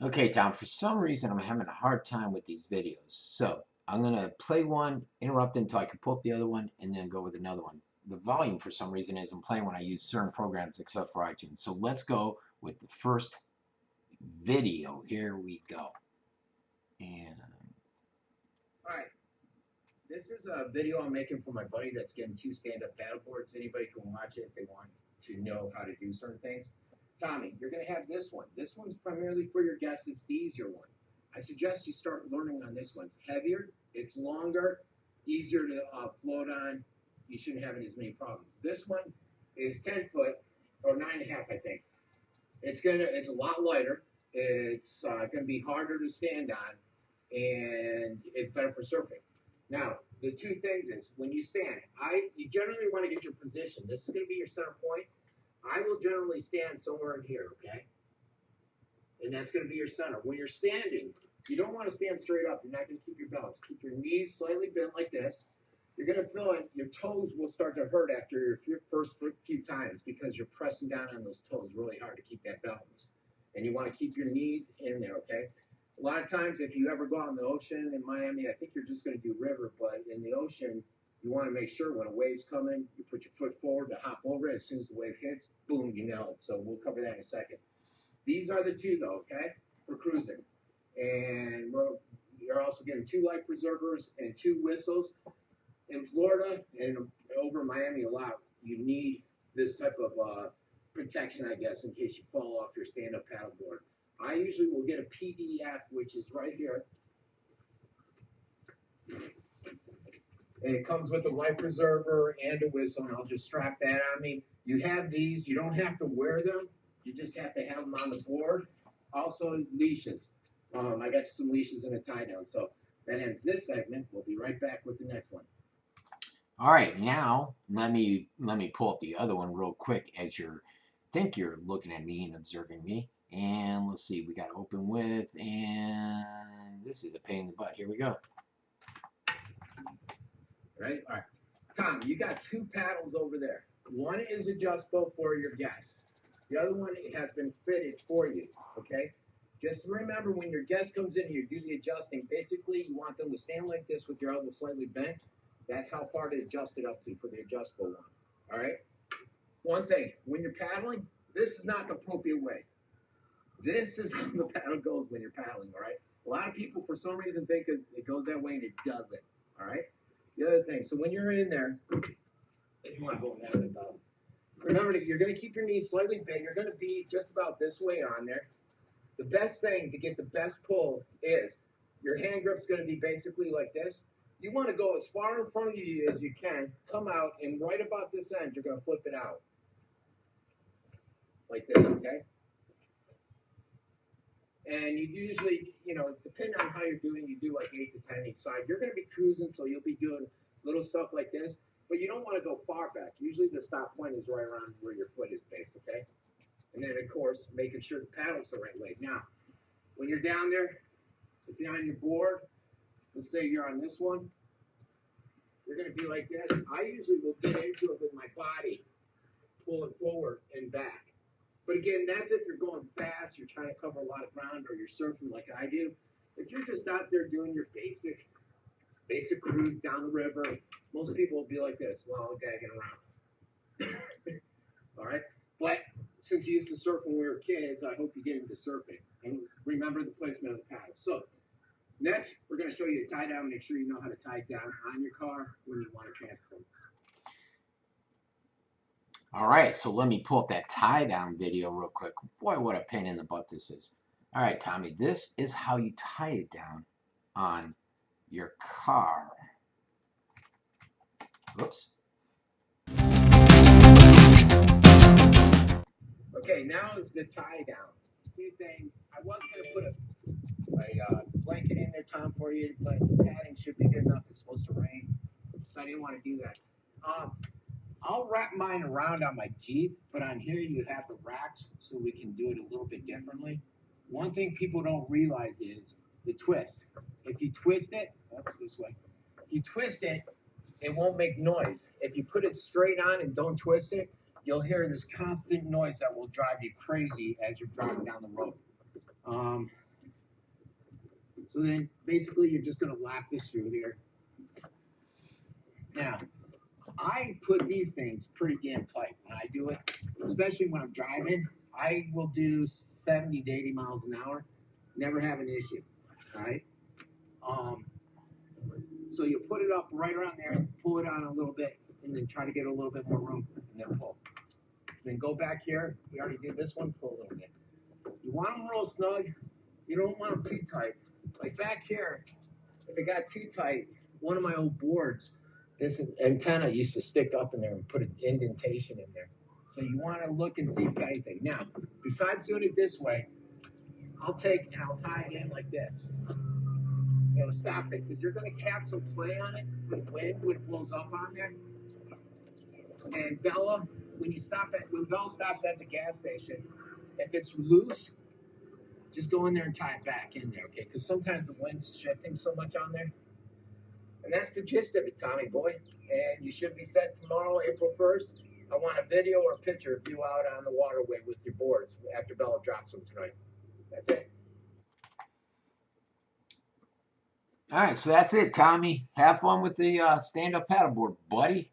Okay, Tom, for some reason I'm having a hard time with these videos. So I'm going to play one, interrupt until I can pull up the other one, and then go with another one. The volume, for some reason, isn't playing when I use certain programs except for iTunes. So let's go with the first video. Here we go. And All right, this is a video I'm making for my buddy that's getting 2 stand-up paddleboards. Anybody can watch it if they want to know how to do certain things. Tommy, you're going to have this one. This one's primarily for your guests. It's the easier one. I suggest you start learning on this one. It's heavier, it's longer, easier to float on. You shouldn't have as many problems. This one is 10 foot or 9.5, I think. It's a lot lighter. It's gonna be harder to stand on, and it's better for surfing. Now, the two things is when you stand, you generally want to get your position. This is going to be your center point. I will generally stand somewhere in here, okay? And that's going to be your center. When you're standing, you don't want to stand straight up. You're not going to keep your balance. Keep your knees slightly bent like this. You're going to feel it. Your toes will start to hurt after your first few times because you're pressing down on those toes really hard to keep that balance. And you want to keep your knees in there, okay? A lot of times, if you ever go out in the ocean in Miami, I think you're just going to do river, but in the ocean, you want to make sure when a wave's coming, you put your foot forward to hop over it. As soon as the wave hits, boom, you nail it. So we'll cover that in a second. These are the two, though, okay, for cruising. And you're also getting 2 life preservers and 2 whistles. In Florida and over in Miami a lot, you need this type of protection, I guess, in case you fall off your stand-up paddleboard. I usually will get a PDF, which is right here. And it comes with a life preserver and a whistle, and I'll just strap that on me. You have these. You don't have to wear them. You just have to have them on the board. Also, leashes. I got some leashes and a tie down. So that ends this segment. We'll be right back with the next one. all right, now let me pull up the other one real quick as you're looking at me and observing me. And let's see, we got to open with, and this is a pain in the butt. Here we go. Right? All right. Tom, you got 2 paddles over there. One is adjustable for your guest. The other one has been fitted for you, okay? Just remember when your guest comes in and you do the adjusting, basically you want them to stand like this with your elbow slightly bent. That's how far to adjust it up to for the adjustable one, all right? One thing, when you're paddling, this is not the appropriate way. This is how the paddle goes when you're paddling, all right? A lot of people, for some reason, think it goes that way and it doesn't, all right? The other thing, so when you're in there, if you want to go in that way, remember that you're going to keep your knees slightly bent. You're going to be just about this way on there. The best thing to get the best pull is your hand grip's going to be basically like this. You want to go as far in front of you as you can, come out, and right about this end, you're going to flip it out. Like this, okay? And you usually, depending on how you're doing, you do like 8 to 10 each side. You're going to be cruising, so you'll be doing little stuff like this, but you don't want to go far back. Usually the stop point is right around where your foot is based, okay? And then, of course, making sure the paddle's the right way. Now, when you're down there, if you're on your board, let's say you're on this one, you're going to be like this. I usually will get into it with my body, pull it forward and back. But again, that's if you're going fast, you're trying to cover a lot of ground, or you're surfing like I do. If you're just out there doing your basic cruise down the river, most people will be like this, lollygagging around. All right? But since you used to surf when we were kids, I hope you get into surfing and remember the placement of the paddle. So next, we're going to show you a tie down. Make sure you know how to tie it down on your car when you want to transport. All right, so let me pull up that tie down video real quick. Boy, what a pain in the butt this is. All right, Tommy, this is how you tie it down on your car. Oops. Okay, now is the tie down. A few things. I was going to put a blanket in there, Tom, for you, but the padding should be good enough. It's supposed to rain, so I didn't want to do that. I'll wrap mine around on my Jeep, but on here you have the racks, so we can do it a little bit differently. One thing people don't realize is the twist. If you twist it, that's this way. If you twist it, it won't make noise. If you put it straight on and don't twist it, you'll hear this constant noise that will drive you crazy as you're driving down the road. So then basically you're just gonna lock this through here. Now, I put these things pretty damn tight when I do it, especially when I'm driving. I will do 70 to 80 miles an hour, never have an issue, all right? So you put it up right around there, pull it on a little bit, and then try to get a little bit more room, and then pull. Then go back here. We already did this one, pull a little bit. You want them real snug. You don't want them too tight. Like back here, if it got too tight, one of my old boards, this antenna used to stick up in there and put an indentation in there. So you want to look and see if you got anything. Now, besides doing it this way, I'll take and I'll tie it in like this. You know, stop it, because you're going to catch some play on it with wind when it blows up on there. And Bella, when Bella stops at the gas station, if it's loose, just go in there and tie it back in there, okay? Because sometimes the wind's shifting so much on there. And that's the gist of it, Tommy boy. And you should be set tomorrow, April 1st. I want a video or a picture of you out on the waterway with your boards after Bella drops them tonight. That's it. All right, so that's it, Tommy. Have fun with the stand-up paddleboard, buddy.